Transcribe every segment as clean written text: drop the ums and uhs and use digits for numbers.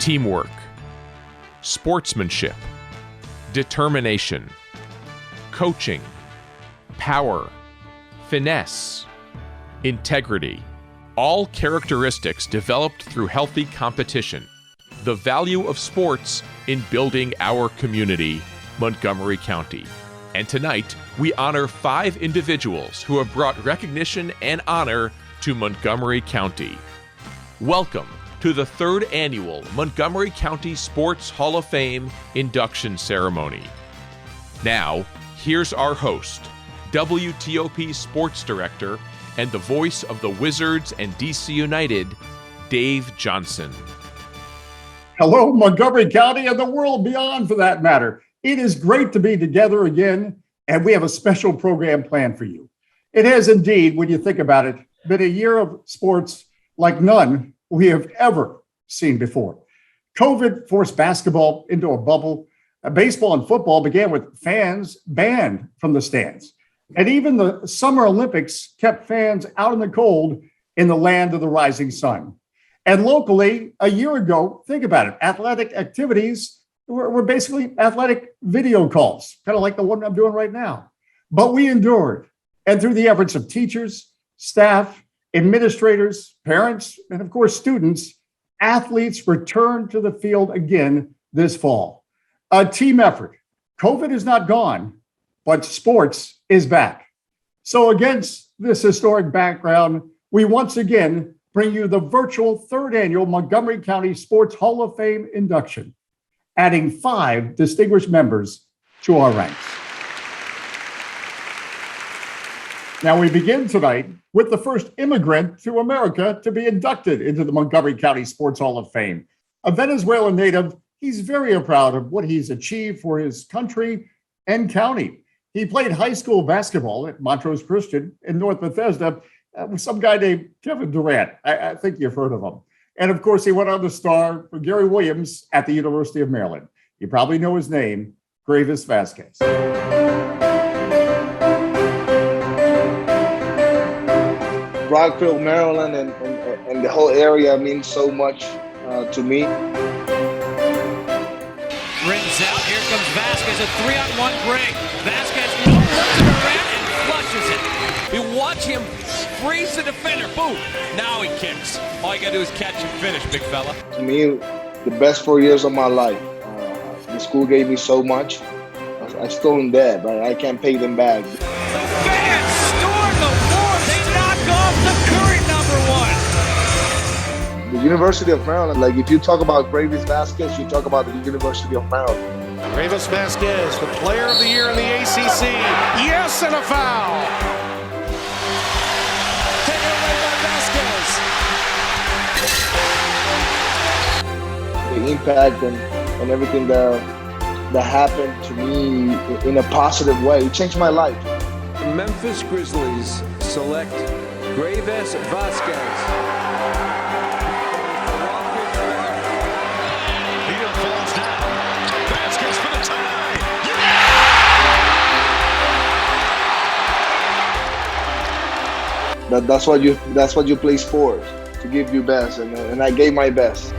teamwork, sportsmanship, determination, coaching, power, finesse, integrity, all characteristics developed through healthy competition. The value of sports in building our community, Montgomery County. And tonight, we honor 5 individuals who have brought recognition and honor to Montgomery County. Welcome to the 3rd annual Montgomery County Sports Hall of Fame induction ceremony. Now, here's our host, WTOP Sports Director and the voice of the Wizards and DC United, Dave Johnson. Hello, Montgomery County and the world beyond for that matter. It is great to be together again, and we have a special program planned for you. It has indeed, when you think about it, been a year of sports like none we have ever seen before. COVID forced basketball into a bubble. Baseball and football began with fans banned from the stands. And even the Summer Olympics kept fans out in the cold in the land of the rising sun. And locally, a year ago, think about it, athletic activities were basically athletic video calls, kind of like the one I'm doing right now. But we endured. And through the efforts of teachers, staff, administrators, parents, and of course, students, athletes returned to the field again this fall. A team effort. COVID is not gone, but sports is back. So against this historic background, we once again bring you the virtual 3rd annual Montgomery County Sports Hall of Fame induction, adding 5 distinguished members to our ranks. Now we begin tonight with the first immigrant to America to be inducted into the Montgomery County Sports Hall of Fame. A Venezuelan native, he's very proud of what he's achieved for his country and county. He played high school basketball at Montrose Christian in North Bethesda with some guy named Kevin Durant. I think you've heard of him. And of course, he went on to star for Gary Williams at the University of Maryland. You probably know his name, Greivis Vasquez. Rockville, Maryland, and the whole area means so much to me. Rings out, here comes Vasquez, a 3-on-1 break. Vasquez looks at Durant and flushes it. You watch him freeze the defender, boom. Now he kicks. All you gotta do is catch and finish, big fella. To me, the best 4 years of my life. The school gave me so much. I still am dead, but I can't pay them back. The fans storm the floor. They knock off the current #1. The University of Maryland, like if you talk about Greivis Vasquez, you talk about the University of Maryland. Greivis Vasquez, the player of the year in the ACC. Yes, and a foul. Taken away by Vasquez. The impact and everything that happened to me in a positive way. It changed my life. The Memphis Grizzlies select Greivis Vasquez. That's what you play sports, to give your best, and I gave my best.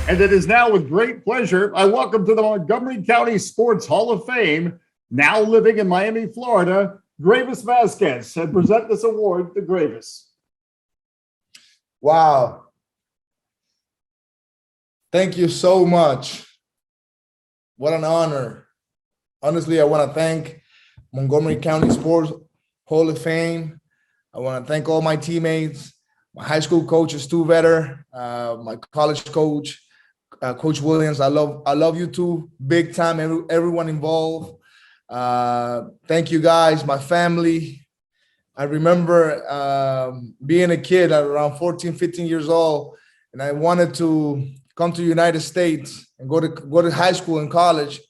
And it is now with great pleasure I welcome to the Montgomery County Sports Hall of Fame, now living in Miami, Florida, Greivis Vasquez, and present this award to Greivis. Wow. Thank you so much. What an honor. Honestly, I want to thank Montgomery County Sports Hall of Fame. I want to thank all my teammates, my high school coach, Stu Vetter, my college coach, Coach Williams. I love you too, big time, everyone involved. Thank you guys, my family. I remember being a kid at around 14, 15 years old, and I wanted to come to the United States and go to high school and college.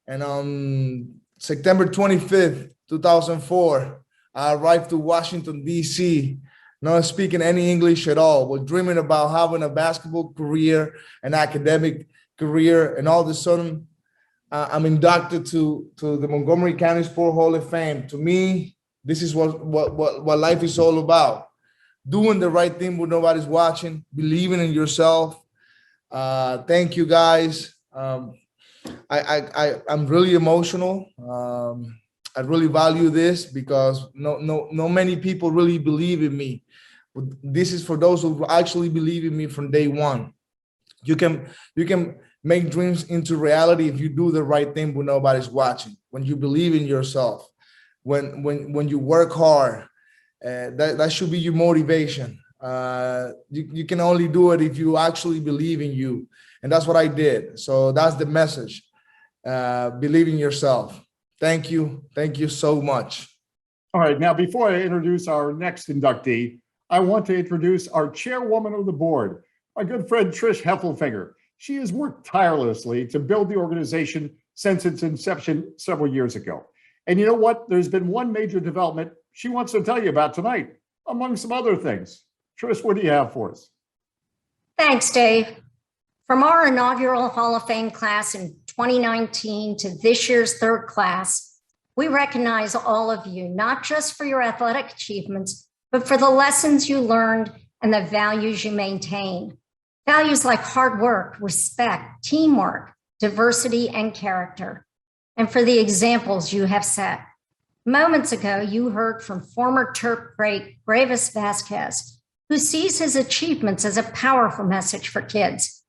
And on September 25th, 2004, I arrived to Washington, D.C., not speaking any English at all, but dreaming about having a basketball career, an academic career, and all of a sudden, I'm inducted to the Montgomery County Sport Hall of Fame. To me, this is what life is all about. doing the right thing when nobody's watching, believing in yourself. Thank you, guys. I'm really emotional. I really value this because no many people really believe in me. This is for those who actually believe in me from day one. You can make dreams into reality if you do the right thing when nobody's watching. When you believe in yourself, when you work hard, that should be your motivation. You can only do it if you actually believe in you, and that's what I did. So that's the message. Believe in yourself. Thank you so much. All right, now before I introduce our next inductee, I want to introduce our chairwoman of the board, my good friend Trish Heffelfinger. She has worked tirelessly to build the organization since its inception several years ago. And you know what? There's been one major development she wants to tell you about tonight, among some other things. Trish, what do you have for us? Thanks, Dave. From our inaugural Hall of Fame class in 2019 to this year's third class, we recognize all of you, not just for your athletic achievements, but for the lessons you learned and the values you maintain. Values like hard work, respect, teamwork, diversity, and character, and for the examples you have set. Moments ago, you heard from former Terp great Gravis Vasquez, who sees his achievements as a powerful message for kids.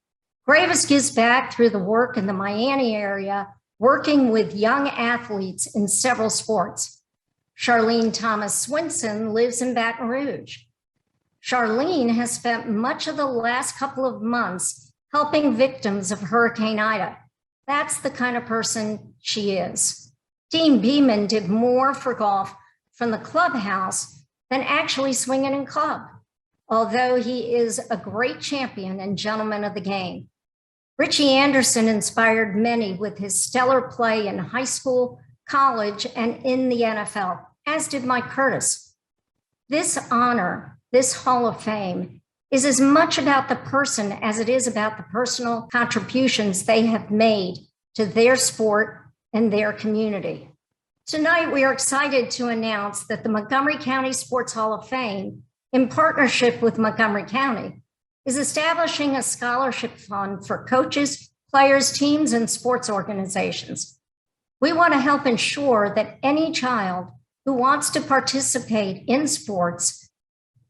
Gravis gives back through the work in the Miami area, working with young athletes in several sports. Charlene Thomas Swinson lives in Baton Rouge. Charlene has spent much of the last couple of months helping victims of Hurricane Ida. That's the kind of person she is. Dean Beeman did more for golf from the clubhouse than actually swinging in club, although he is a great champion and gentleman of the game. Richie Anderson inspired many with his stellar play in high school, college, and in the NFL, as did Mike Curtis. This honor, this Hall of Fame, is as much about the person as it is about the personal contributions they have made to their sport and their community. Tonight, we are excited to announce that the Montgomery County Sports Hall of Fame, in partnership with Montgomery County, is establishing a scholarship fund for coaches, players, teams, and sports organizations. We want to help ensure that any child who wants to participate in sports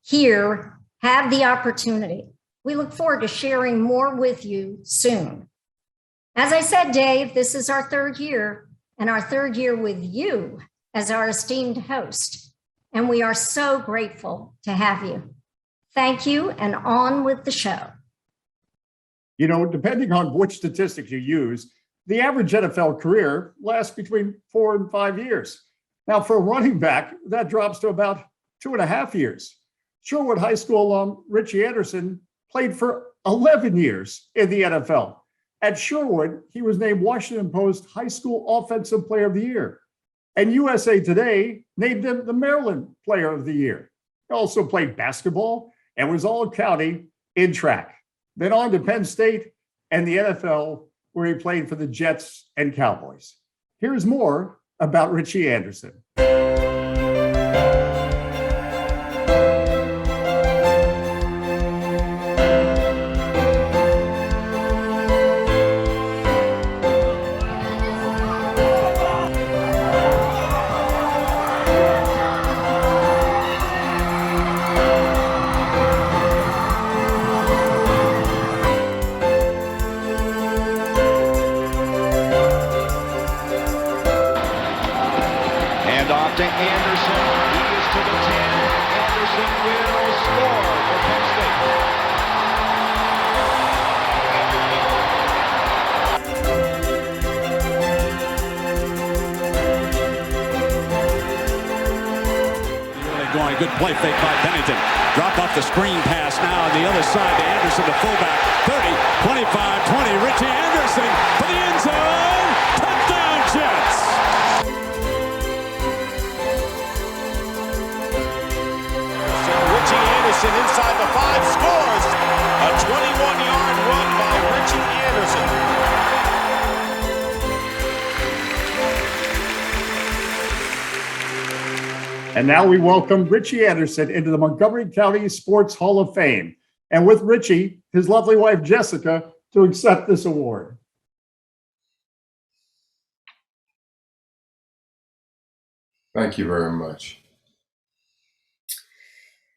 here have the opportunity. We look forward to sharing more with you soon. As I said, Dave, this is our third year, and our third year with you as our esteemed host. And we are so grateful to have you. Thank you, and on with the show. You know, depending on which statistics you use, the average NFL career lasts between 4 and 5 years. Now, for a running back, that drops to about 2.5 years. Sherwood High School alum Richie Anderson played for 11 years in the NFL. At Sherwood, he was named Washington Post High School Offensive Player of the Year. And USA Today named him the Maryland Player of the Year. He also played basketball and was all-county in track. Then on to Penn State and the NFL, where he played for the Jets and Cowboys. Here's more about Richie Anderson. Good play fake by Pennington. Drop off the screen pass now on the other side to Anderson, the fullback. 30, 25, 20. Richie Anderson for the end zone. Touchdown, Jets. So Richie Anderson inside the 5 scores. A 21-yard run by Richie Anderson. And now we welcome Richie Anderson into the Montgomery County Sports Hall of Fame. And with Richie, his lovely wife, Jessica, to accept this award. Thank you very much.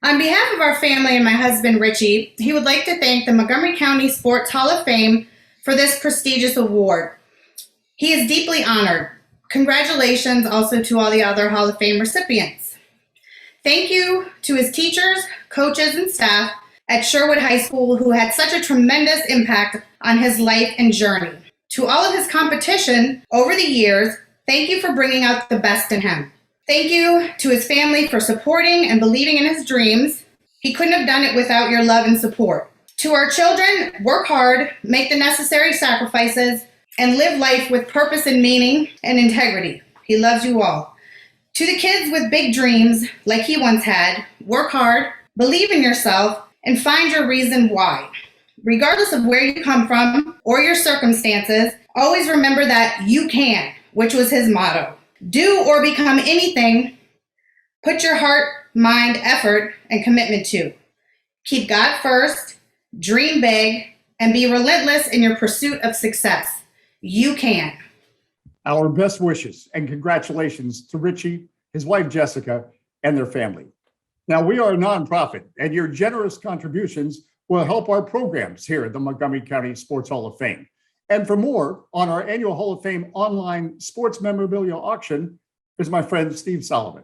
On behalf of our family and my husband, Richie, he would like to thank the Montgomery County Sports Hall of Fame for this prestigious award. He is deeply honored. Congratulations also to all the other Hall of Fame recipients. Thank you to his teachers, coaches, and staff at Sherwood High School who had such a tremendous impact on his life and journey. To all of his competition over the years, thank you for bringing out the best in him. Thank you to his family for supporting and believing in his dreams. He couldn't have done it without your love and support. To our children, work hard, make the necessary sacrifices, and live life with purpose and meaning and integrity. He loves you all. To the kids with big dreams, like he once had, work hard, believe in yourself, and find your reason why. Regardless of where you come from or your circumstances, always remember that you can, which was his motto. Do or become anything, put your heart, mind, effort, and commitment to. Keep God first, dream big, and be relentless in your pursuit of success. You can. Our best wishes and congratulations to Richie, his wife, Jessica, and their family. Now, we are a nonprofit, and your generous contributions will help our programs here at the Montgomery County Sports Hall of Fame. And for more on our annual Hall of Fame online sports memorabilia auction is my friend Steve Solomon.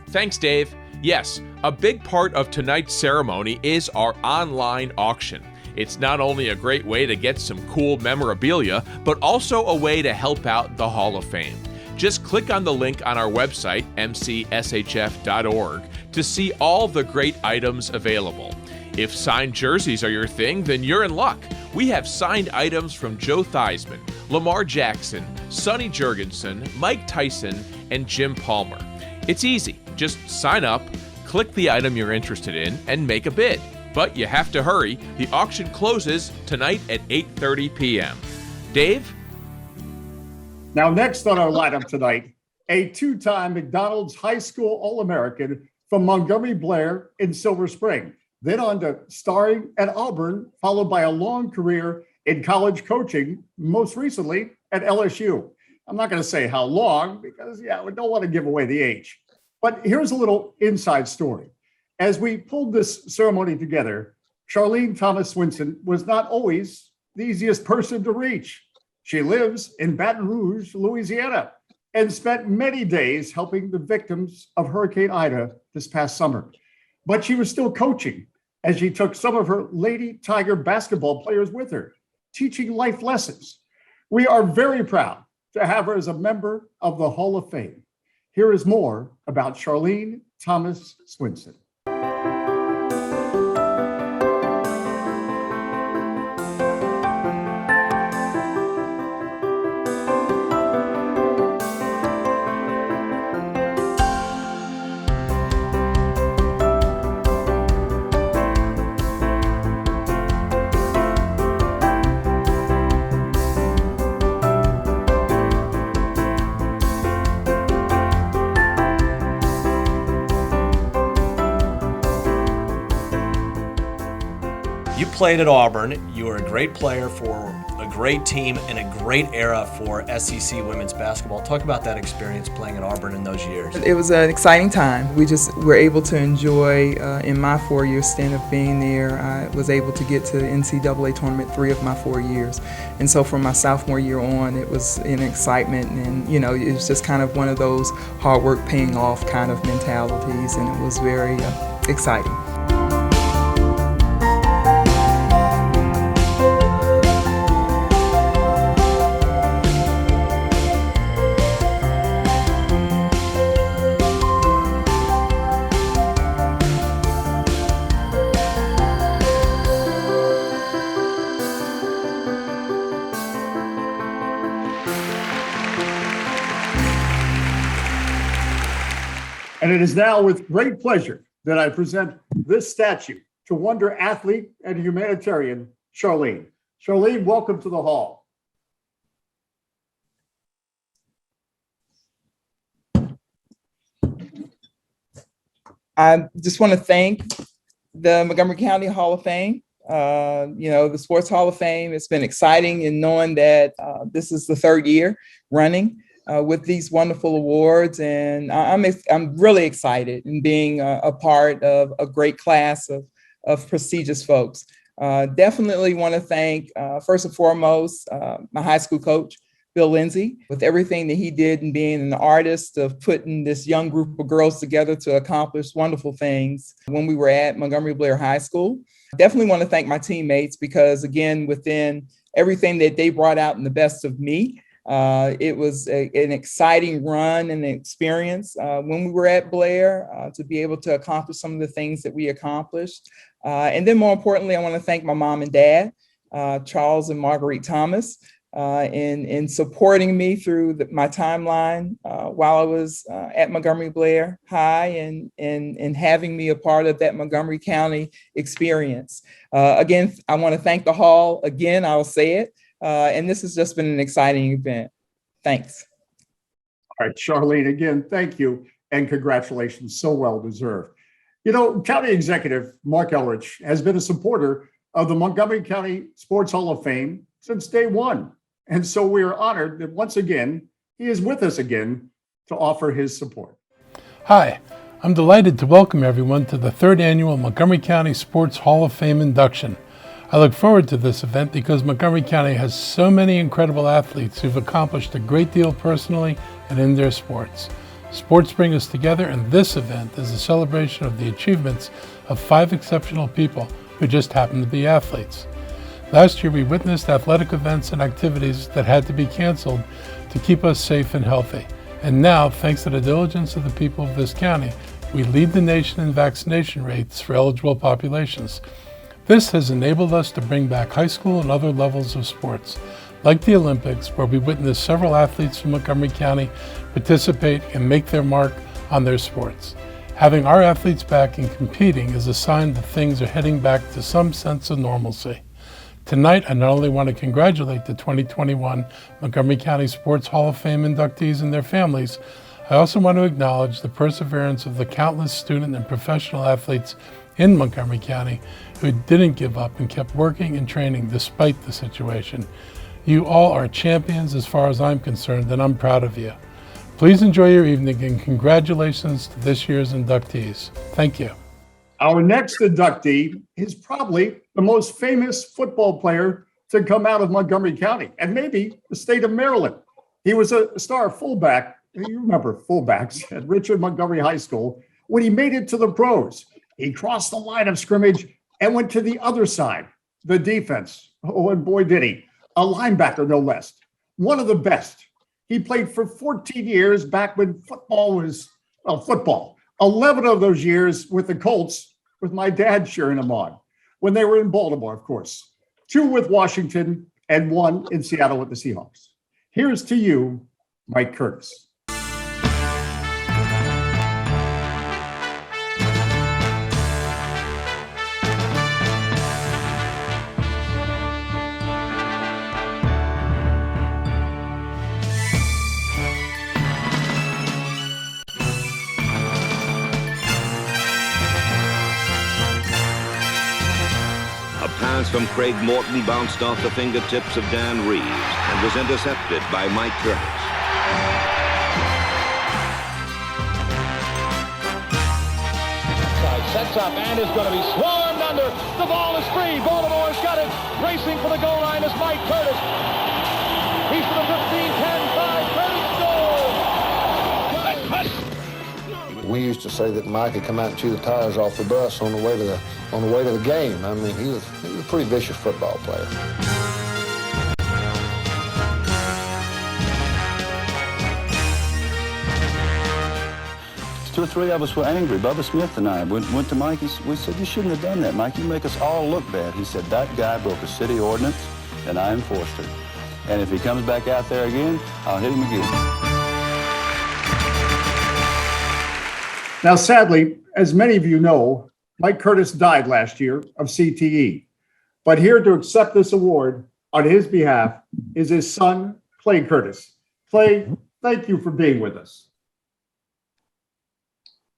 Thanks, Dave. Yes, a big part of tonight's ceremony is our online auction. It's not only a great way to get some cool memorabilia, but also a way to help out the Hall of Fame. Just click on the link on our website, mcshf.org, to see all the great items available. If signed jerseys are your thing, then you're in luck. We have signed items from Joe Theismann, Lamar Jackson, Sonny Jurgensen, Mike Tyson, and Jim Palmer. It's easy. Just sign up, click the item you're interested in, and make a bid. But you have to hurry. The auction closes tonight at 8:30 p.m. Dave? Now, next on our lineup tonight, a two-time McDonald's High School All-American from Montgomery Blair in Silver Spring. Then on to starring at Auburn, followed by a long career in college coaching, most recently at LSU. I'm not going to say how long because, we don't want to give away the age. But here's a little inside story. As we pulled this ceremony together, Charlene Thomas Swinson was not always the easiest person to reach. She lives in Baton Rouge, Louisiana, and spent many days helping the victims of Hurricane Ida this past summer. But she was still coaching as she took some of her Lady Tiger basketball players with her, teaching life lessons. We are very proud to have her as a member of the Hall of Fame. Here is more about Charlene Thomas Swinson. You played at Auburn. You were a great player for a great team in a great era for SEC women's basketball. Talk about that experience playing at Auburn in those years. It was an exciting time. We just were able to enjoy, in my 4-year stint of being there, I was able to get to the NCAA tournament 3 of my 4 years. And so from my sophomore year on, it was an excitement, and it was just kind of one of those hard work paying off kind of mentalities, and it was very exciting. And it is now with great pleasure that I present this statue to wonder athlete and humanitarian, Charlene. Charlene, welcome to the Hall. I just want to thank the Montgomery County Hall of Fame, the Sports Hall of Fame. It's been exciting in knowing that this is the third year running with these wonderful awards. And I'm really excited in being a part of a great class of prestigious folks. Definitely want to thank, first and foremost, my high school coach, Bill Lindsay, with everything that he did in being an artist of putting this young group of girls together to accomplish wonderful things when we were at Montgomery Blair High School. Definitely want to thank my teammates because, again, within everything that they brought out in the best of me, it was an exciting run and experience when we were at Blair to be able to accomplish some of the things that we accomplished. And then more importantly, I want to thank my mom and dad, Charles and Marguerite Thomas, in supporting me through my timeline while I was at Montgomery Blair High and having me a part of that Montgomery County experience. Again, I want to thank the Hall. Again, I'll say it. And this has just been an exciting event. Thanks. All right, Charlene, again, thank you and congratulations. So well deserved. County Executive Mark Elrich has been a supporter of the Montgomery County Sports Hall of Fame since day one. And so we are honored that once again, he is with us again to offer his support. Hi, I'm delighted to welcome everyone to the third annual Montgomery County Sports Hall of Fame induction. I look forward to this event because Montgomery County has so many incredible athletes who've accomplished a great deal personally and in their sports. Sports bring us together, and this event is a celebration of the achievements of 5 exceptional people who just happen to be athletes. Last year, we witnessed athletic events and activities that had to be canceled to keep us safe and healthy. And now, thanks to the diligence of the people of this county, we lead the nation in vaccination rates for eligible populations. This has enabled us to bring back high school and other levels of sports, like the Olympics, where we witnessed several athletes from Montgomery County participate and make their mark on their sports. Having our athletes back and competing is a sign that things are heading back to some sense of normalcy. Tonight, I not only want to congratulate the 2021 Montgomery County Sports Hall of Fame inductees and their families, I also want to acknowledge the perseverance of the countless student and professional athletes in Montgomery County who didn't give up and kept working and training despite the situation. You all are champions as far as I'm concerned, and I'm proud of you. Please enjoy your evening and congratulations to this year's inductees. Thank you. Our next inductee is probably the most famous football player to come out of Montgomery County and maybe the state of Maryland. He was a star fullback. You remember fullbacks at Richard Montgomery High School when he made it to the pros. He crossed the line of scrimmage and went to the other side, the defense. Oh, and boy, did he. A linebacker, no less. One of the best. He played for 14 years back when football was, football. 11 of those years with the Colts, with my dad cheering them on, when they were in Baltimore, of course. 2 with Washington and 1 in Seattle with the Seahawks. Here's to you, Mike Curtis. Pass from Craig Morton bounced off the fingertips of Dan Reeves and was intercepted by Mike Curtis. Sets up and is going to be swarmed under. The ball is free. Baltimore's got it. Racing for the goal line is Mike Curtis. He's to the 15, 10, 5. Curtis goal. We used to say that Mike could come out and chew the tires off the bus on the way to the game. I mean, he was a pretty vicious football player. 2 or 3 of us were angry. Bubba Smith and I went to Mike. We said, "You shouldn't have done that, Mike. You make us all look bad." He said, "That guy broke a city ordinance, and I enforced it. And if he comes back out there again, I'll hit him again." Now, sadly, as many of you know, Mike Curtis died last year of CTE. But here to accept this award on his behalf is his son, Clay Curtis. Clay, thank you for being with us.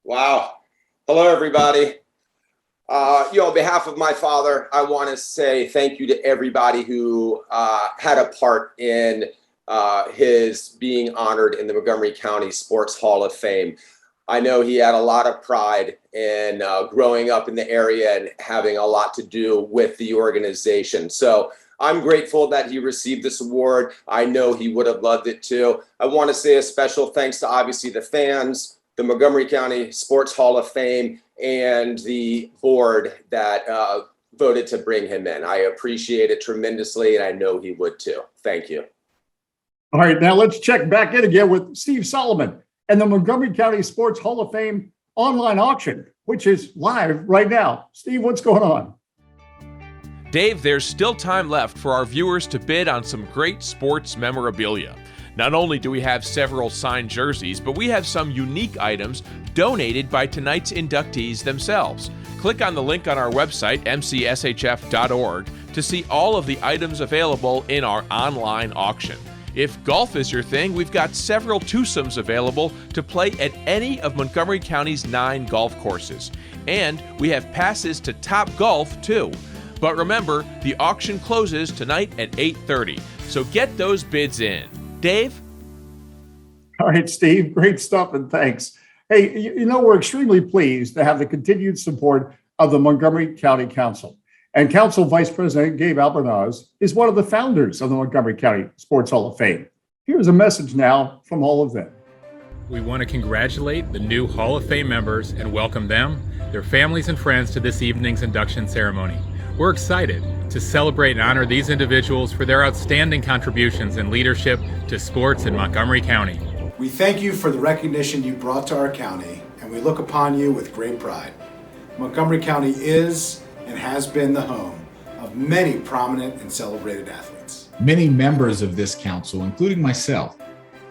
Wow. Hello, everybody. On behalf of my father, I want to say thank you to everybody who had a part in his being honored in the Montgomery County Sports Hall of Fame. I know he had a lot of pride in growing up in the area and having a lot to do with the organization. So I'm grateful that he received this award. I know he would have loved it too. I want to say a special thanks to obviously the fans, the Montgomery County Sports Hall of Fame, and the board that voted to bring him in. I appreciate it tremendously, and I know he would too. Thank you. All right, now let's check back in again with Steve Solomon and the Montgomery County Sports Hall of Fame online auction, which is live right now. Steve, what's going on? Dave, there's still time left for our viewers to bid on some great sports memorabilia. Not only do we have several signed jerseys, but we have some unique items donated by tonight's inductees themselves. Click on the link on our website, mcshf.org, to see all of the items available in our online auction. If golf is your thing, we've got several twosomes available to play at any of Montgomery County's 9 golf courses. And we have passes to Top Golf, too. But remember, the auction closes tonight at 8:30, so get those bids in. Dave? All right, Steve, great stuff, and thanks. Hey, we're extremely pleased to have the continued support of the Montgomery County Council. And Council Vice President Gabe Albornoz is one of the founders of the Montgomery County Sports Hall of Fame. Here's a message now from all of them. We want to congratulate the new Hall of Fame members and welcome them, their families, and friends to this evening's induction ceremony. We're excited to celebrate and honor these individuals for their outstanding contributions and leadership to sports in Montgomery County. We thank you for the recognition you brought to our county, and we look upon you with great pride. Montgomery County is and has been the home of many prominent and celebrated athletes. Many members of this council, including myself,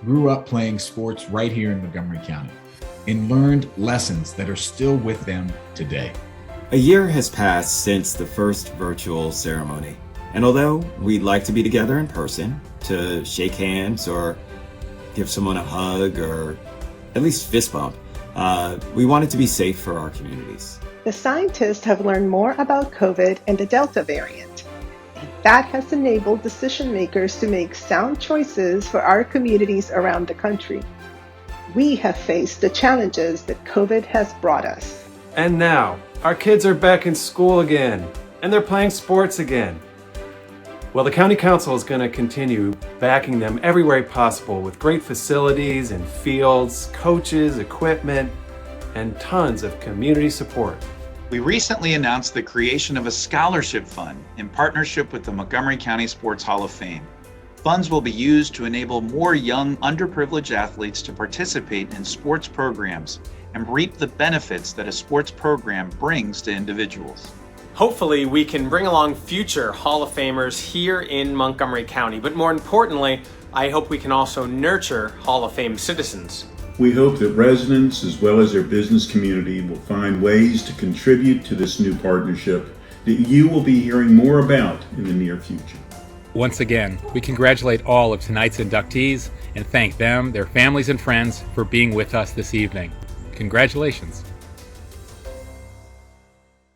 grew up playing sports right here in Montgomery County and learned lessons that are still with them today. A year has passed since the first virtual ceremony, and although we'd like to be together in person to shake hands or give someone a hug or at least fist bump, we want it to be safe for our communities. The scientists have learned more about COVID and the Delta variant, and that has enabled decision makers to make sound choices for our communities around the country. We have faced the challenges that COVID has brought us. And now, our kids are back in school again, and they're playing sports again. Well, the County Council is going to continue backing them every way possible with great facilities and fields, coaches, equipment, and tons of community support. We recently announced the creation of a scholarship fund in partnership with the Montgomery County Sports Hall of Fame. Funds will be used to enable more young, underprivileged athletes to participate in sports programs and reap the benefits that a sports program brings to individuals. Hopefully, we can bring along future Hall of Famers here in Montgomery County, but more importantly, I hope we can also nurture Hall of Fame citizens. We hope that residents as well as their business community will find ways to contribute to this new partnership that you will be hearing more about in the near future. Once again, we congratulate all of tonight's inductees and thank them, their families, and friends for being with us this evening. Congratulations.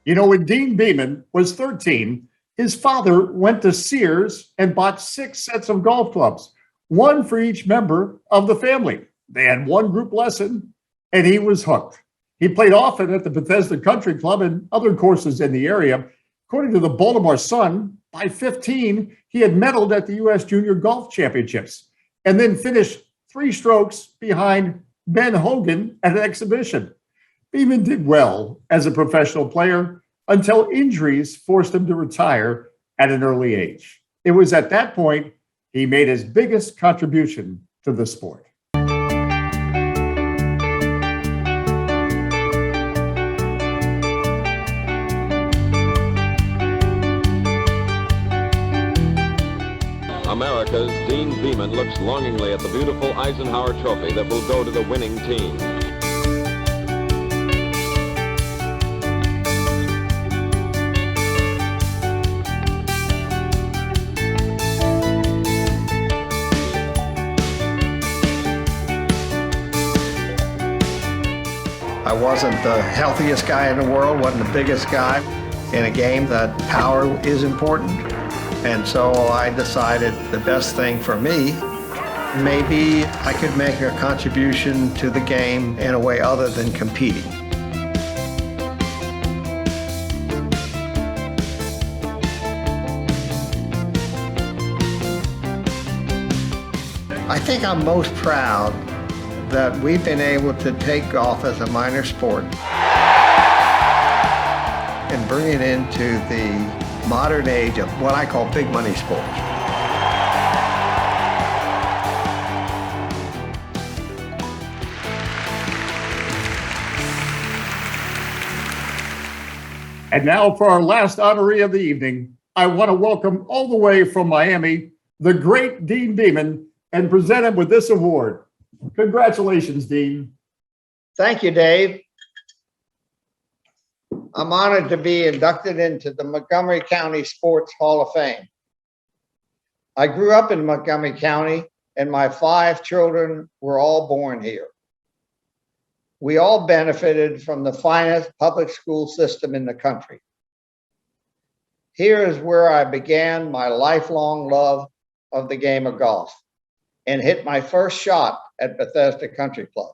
When Dean Beeman was 13, his father went to Sears and bought 6 sets of golf clubs, one for each member of the family. They had one group lesson, and he was hooked. He played often at the Bethesda Country Club and other courses in the area. According to the Baltimore Sun, by 15, he had medaled at the U.S. Junior Golf Championships and then finished 3 strokes behind Ben Hogan at an exhibition. Beeman did well as a professional player until injuries forced him to retire at an early age. It was at that point he made his biggest contribution to the sport. America's Dean Beeman looks longingly at the beautiful Eisenhower Trophy that will go to the winning team. I wasn't the healthiest guy in the world, wasn't the biggest guy. In a game, that power is important. And so I decided the best thing for me, maybe I could make a contribution to the game in a way other than competing. I think I'm most proud that we've been able to take golf as a minor sport and bring it into the modern age of what I call big money sports. And now for our last honoree of the evening, I want to welcome all the way from Miami, the great Dean Beman, and present him with this award. Congratulations, Dean. Thank you, Dave. I'm honored to be inducted into the Montgomery County Sports Hall of Fame. I grew up in Montgomery County, and my 5 children were all born here. We all benefited from the finest public school system in the country. Here is where I began my lifelong love of the game of golf and hit my first shot at Bethesda Country Club.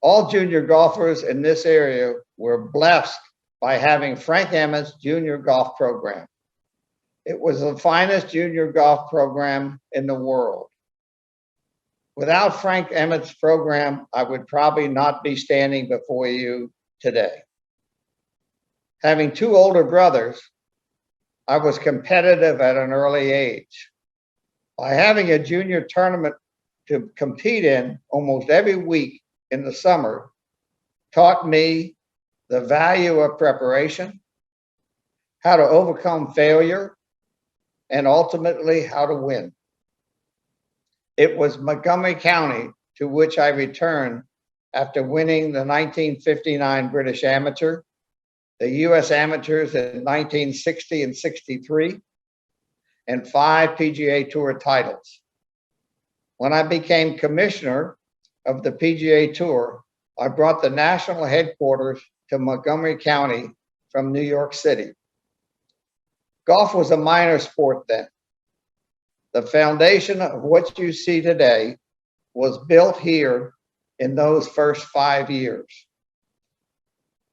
All junior golfers in this area were blessed by having Frank Emmett's junior golf program. It was the finest junior golf program in the world. Without Frank Emmett's program, I would probably not be standing before you today. Having 2 older brothers, I was competitive at an early age. By having a junior tournament to compete in almost every week in the summer taught me the value of preparation, how to overcome failure, and ultimately how to win. It was Montgomery County to which I returned after winning the 1959 British Amateur, the U.S. Amateurs in 1960 and 63, and 5 PGA Tour titles. When I became commissioner of the PGA Tour, I brought the national headquarters to Montgomery County from New York City. Golf was a minor sport then. The foundation of what you see today was built here in those first 5 years.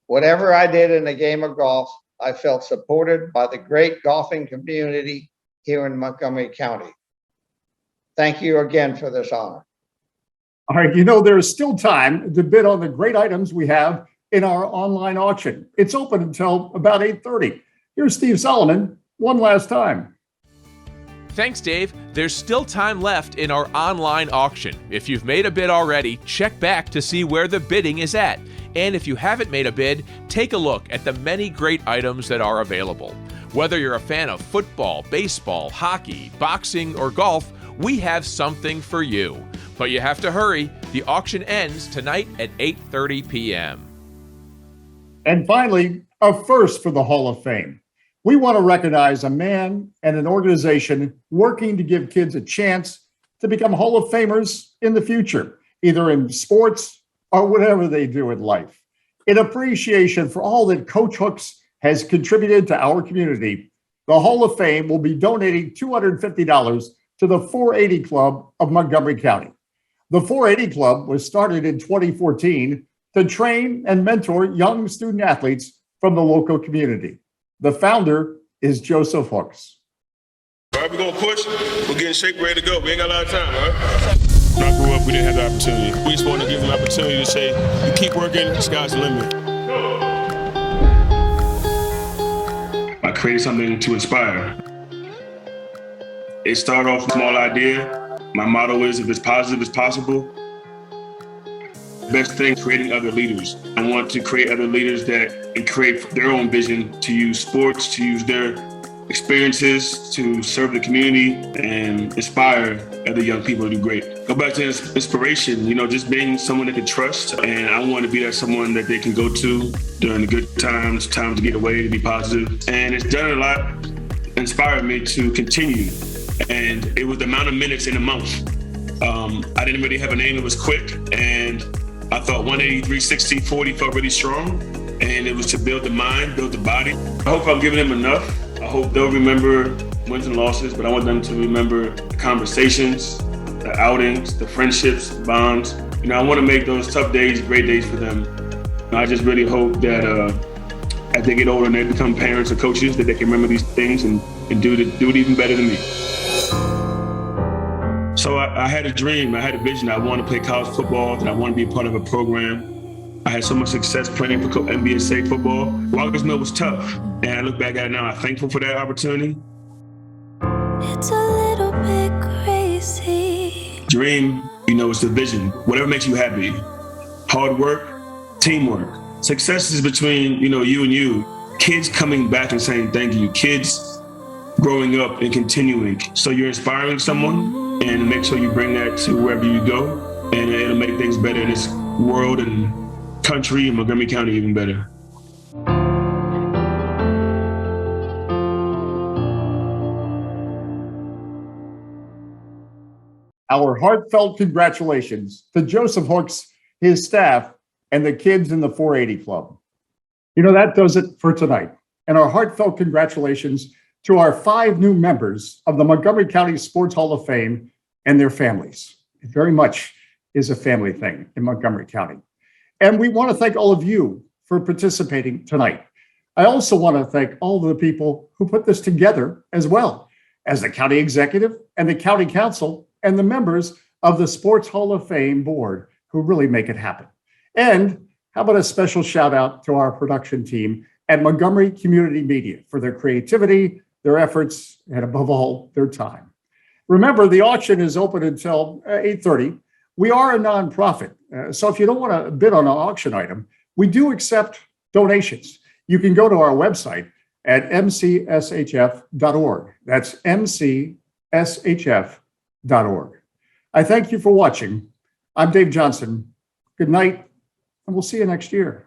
Whatever I did in the game of golf, I felt supported by the great golfing community here in Montgomery County. Thank you again for this honor. All right, there is still time to bid on the great items we have in our online auction. It's open until about 8:30. Here's Steve Solomon one last time. Thanks, Dave. There's still time left in our online auction. If you've made a bid already, check back to see where the bidding is at. And if you haven't made a bid, take a look at the many great items that are available. Whether you're a fan of football, baseball, hockey, boxing, or golf, we have something for you. But you have to hurry. The auction ends tonight at 8:30 p.m. And finally, a first for the Hall of Fame. We want to recognize a man and an organization working to give kids a chance to become Hall of Famers in the future, either in sports or whatever they do in life. In appreciation for all that Coach Hooks has contributed to our community, the Hall of Fame will be donating $250 to the 480 Club of Montgomery County. The 480 Club was started in 2014 to train and mentor young student athletes from the local community. The founder is Joseph Hooks. All right, we're going to push. We're getting shape, ready to go. We ain't got a lot of time, all right? When I grew up, we didn't have the opportunity. We just want to give an opportunity to say, you keep working, the sky's the limit. I created something to inspire. It started off with a small idea. My motto is, if it's positive, it's possible. Best thing, creating other leaders. I want to create other leaders and create their own vision to use sports, to use their experiences to serve the community and inspire other young people to do great. Go back to inspiration, just being someone they can trust. And I want to be that someone that they can go to during the good times to get away, to be positive. And it's done a lot, inspired me to continue. And it was the amount of minutes in a month. I didn't really have a name. It was quick. And I thought 183, 60, 40 felt really strong, and it was to build the mind, build the body. I hope I'm giving them enough. I hope they'll remember wins and losses, but I want them to remember the conversations, the outings, the friendships, the bonds. I want to make those tough days great days for them. I just really hope that as they get older and they become parents or coaches, that they can remember these things and do it even better than me. So I had a dream, I had a vision. I wanted to play college football, and I wanted to be a part of a program. I had so much success playing for NBSA football. Walker's Mill was tough, and I look back at it now, I'm thankful for that opportunity. It's a little bit crazy. Dream, it's the vision. Whatever makes you happy. Hard work, teamwork. Success is between, you and you. Kids coming back and saying thank you. Kids growing up and continuing. So you're inspiring someone, and make sure you bring that to wherever you go, and it'll make things better in this world and country and Montgomery County even better. Our heartfelt congratulations to Joseph Hooks, his staff, and the kids in the 480 Club. That does it for tonight. And our heartfelt congratulations to our 5 new members of the Montgomery County Sports Hall of Fame and their families. It very much is a family thing in Montgomery County. And we want to thank all of you for participating tonight. I also want to thank all of the people who put this together, as well as the county executive and the county council and the members of the Sports Hall of Fame board who really make it happen. And how about a special shout out to our production team at Montgomery Community Media for their creativity, their efforts, and above all, their time. Remember, the auction is open until 8:30. We are a nonprofit, so if you don't want to bid on an auction item, we do accept donations. You can go to our website at mcshf.org. That's mcshf.org. I thank you for watching. I'm Dave Johnson. Good night, and we'll see you next year.